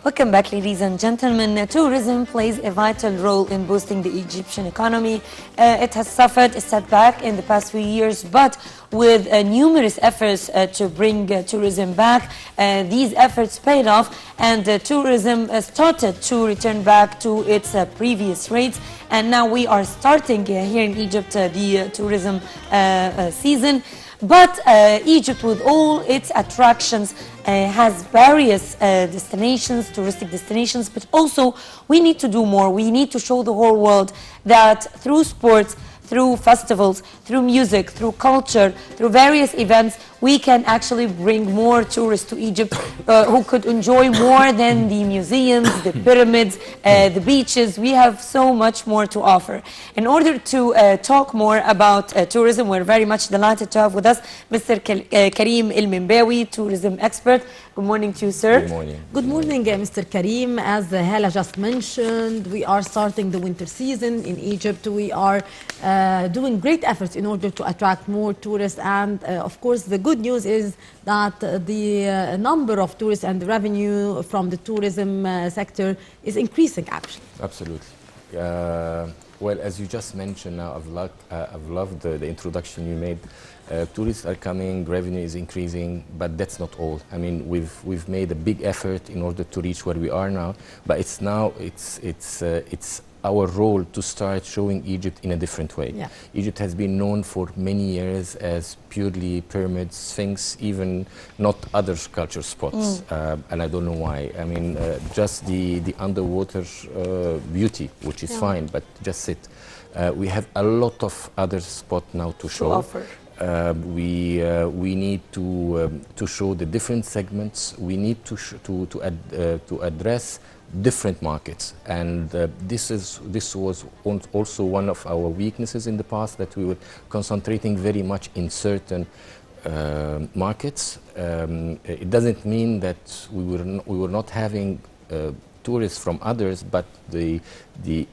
Welcome back, ladies and gentlemen. Tourism plays a vital role in boosting the Egyptian economy. It has suffered a setback in the past few years, but with numerous efforts to bring tourism back, these efforts paid off, and tourism started to return back to its previous rates. And now we are starting here in Egypt the tourism season. But Egypt, with all its attractions, has various destinations, touristic destinations, but also we need to do more. We need to show the whole world that through sports, through festivals, through music, through culture, through various events, we can actually bring more tourists to Egypt who could enjoy more than the museums, the pyramids, the beaches. We have so much more to offer. In order to talk more about tourism, we're very much delighted to have with us Mr. Karim Minabawi, tourism expert. Good morning to you, sir. Good morning. Good morning, Mr. Karim. As Hala just mentioned, we are starting the winter season in Egypt. We are doing great efforts in order to attract more tourists, and of course the good news is that the number of tourists and the revenue from the tourism sector is increasing actually. Absolutely. Well, as you just mentioned now, I've loved the introduction you made. Tourists are coming, revenue is increasing, but that's not all. I mean, we've made a big effort in order to reach where we are now, but it's our role to start showing Egypt in a different way. Yeah. Egypt has been known for many years as purely pyramids, sphinx, even not other culture spots, and I don't know why. I mean, just the underwater beauty, which is fine, but just sit. We have a lot of other spots now to show. Offer. We need to show the different segments. We need to address different markets, and this was also one of our weaknesses in the past, that we were concentrating very much in certain markets. It doesn't mean that we were not having tourists from others, but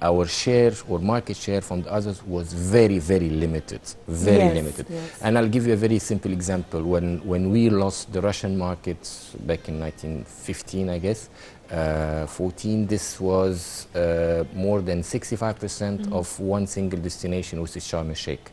our share or market share from the others was very limited, limited. Yes. And I'll give you a very simple example. When we lost the Russian markets back in 1915, I guess, 14, this was more than 65% of one single destination, which is Sharm el-Sheikh.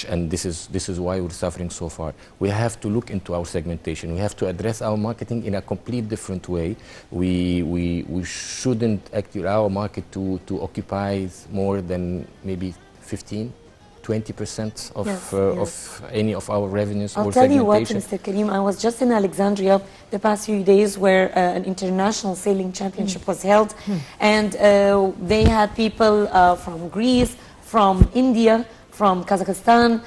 And this is why we're suffering so far. We have to look into our segmentation. We have to address our marketing in a complete different way. We shouldn't actually our market to occupy more than maybe 15–20% of any of our revenues or segmentation. I'll tell you what, Mr. Karim, I was just in Alexandria the past few days where an international sailing championship was held, and they had people from Greece, from India, from Kazakhstan,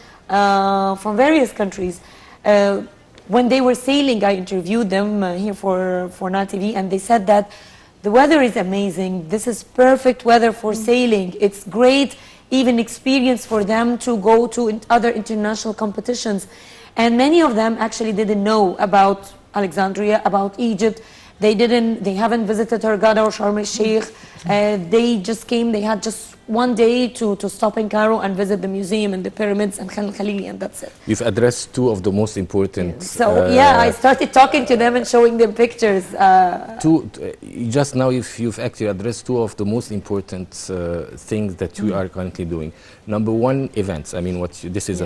from various countries. When they were sailing, I interviewed them here for Nile TV, and they said that the weather is amazing. This is perfect weather for sailing. It's great, even experience for them to go to other international competitions. And many of them actually didn't know about Alexandria, about Egypt. They haven't visited Hurghada or Sharm el-Sheikh. They just came, they had just one day to stop in Cairo and visit the museum and the pyramids and Khan Khalili, and that's it. You've addressed two of the most important... So yeah, I started talking to them and showing them pictures. Just now you've actually addressed two of the most important things that we are currently doing. Number one, events. I mean, this is a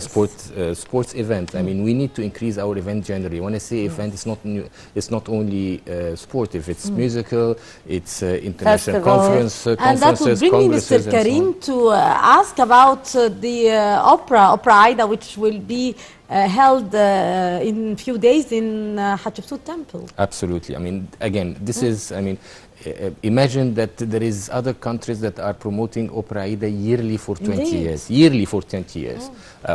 sports event. I mean, we need to increase our event generally. When I say event, it's not only sportive. It's musical, it's international conferences, and that would bring me, Mr. Karim, to ask about the Opera Aida, which will be held in a few days in Hatshepsut Temple. Absolutely. I mean, again, this is, I mean, imagine that there is other countries that are promoting Opera Aida yearly for 20 years,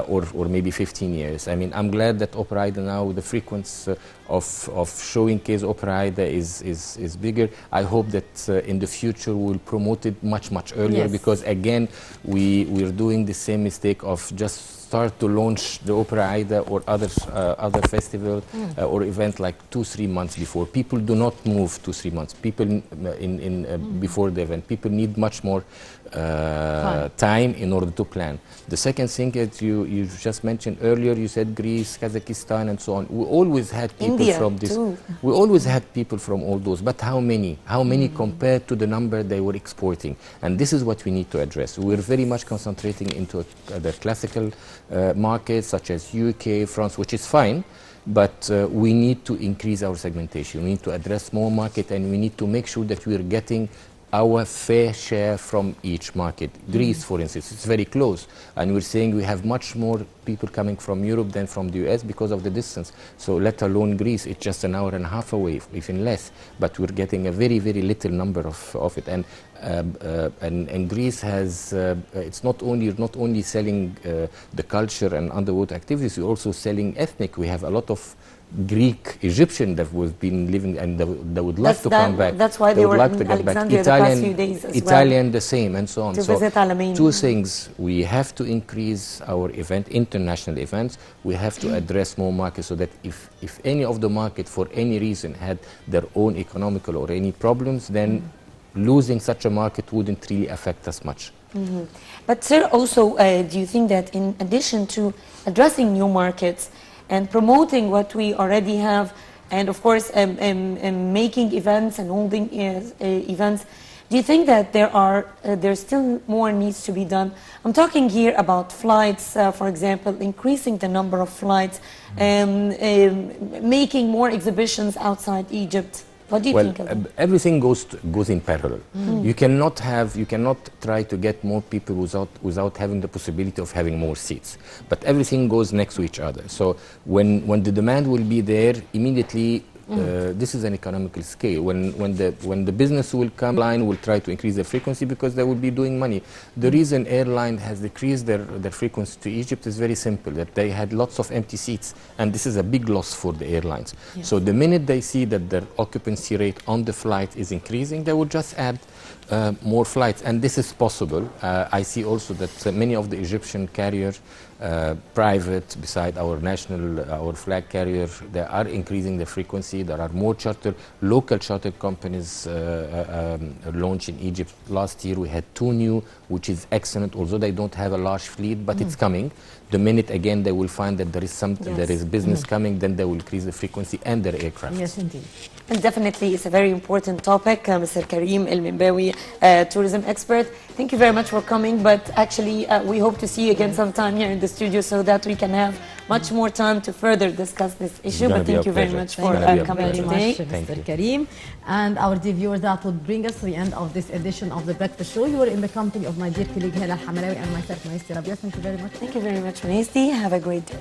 or maybe 15 years. I mean, I'm glad that Opera Aida now, the frequency of showing case Opera Aida is bigger. I hope that in the future we'll promote it much earlier, because again, we're doing the same mistake of just start to launch the Opera Aida or other festival or event like 2–3 months before. People do not move 2–3 months. before the event. People need much more time in order to plan. The second thing is you just mentioned earlier, you said Greece, Kazakhstan and so on. We always had people India from this. too. We always had people from all those, but how many? How many compared to the number they were exporting? And this is what we need to address. We're very much concentrating into the classical markets such as UK, France, which is fine, but we need to increase our segmentation. We need to address more market, and we need to make sure that we're getting our fair share from each market. Greece, for instance, it's very close, and we're saying we have much more people coming from Europe than from the US because of the distance. So let alone Greece, it's just an hour and a half away, even less, but we're getting a very, very little number of it. And Greece has, it's not only selling the culture and underwater activities, we're also selling ethnic. We have a lot of Greek, Egyptian that we've been living, and they would love to come back. That's why they were like in to get back. Alexandria the past few days as Italian the same, and so on. To so visit Alamein. two things: we have to increase our international events. We have to address more markets, so that if any of the market for any reason had their own economical or any problems, then losing such a market wouldn't really affect us much. But sir, also, do you think that in addition to addressing new markets and promoting what we already have, and of course making events and holding events, do you think that there's still more needs to be done? I'm talking here about flights, for example, increasing the number of flights, making more exhibitions outside Egypt. What do you think of that? Everything goes in parallel. You cannot try to get more people without having the possibility of having more seats. But everything goes next to each other. So when the demand will be there, immediately this is an economical scale. When the business will come, line will try to increase the frequency because they will be doing money. The reason airline has decreased their frequency to Egypt is very simple, that they had lots of empty seats, and this is a big loss for the airlines. Yes. So the minute they see that their occupancy rate on the flight is increasing, they will just add more flights, and this is possible. I see also that many of the Egyptian carriers, private, beside our flag carrier, they are increasing the frequency. There are more local charter companies launched in Egypt. Last year we had 2 new, which is excellent, although they don't have a large fleet, but it's coming. The minute again they will find that there is something, there is business coming, then they will increase the frequency and their aircraft. Yes, indeed. And definitely, it's a very important topic. Mr. Karim Minabawi, tourism expert, thank you very much for coming. But actually, we hope to see you again sometime here in the studio so that we can have much more time to further discuss this issue. But thank you very much for coming today. Mr. Karim. And our dear viewers, that will bring us to the end of this edition of The Breakfast Show. You were in the company of my dear colleague Hala Hamarawi and myself, Maisty Rabia. Thank you very much. Thank you very much, Maisty. Have a great day.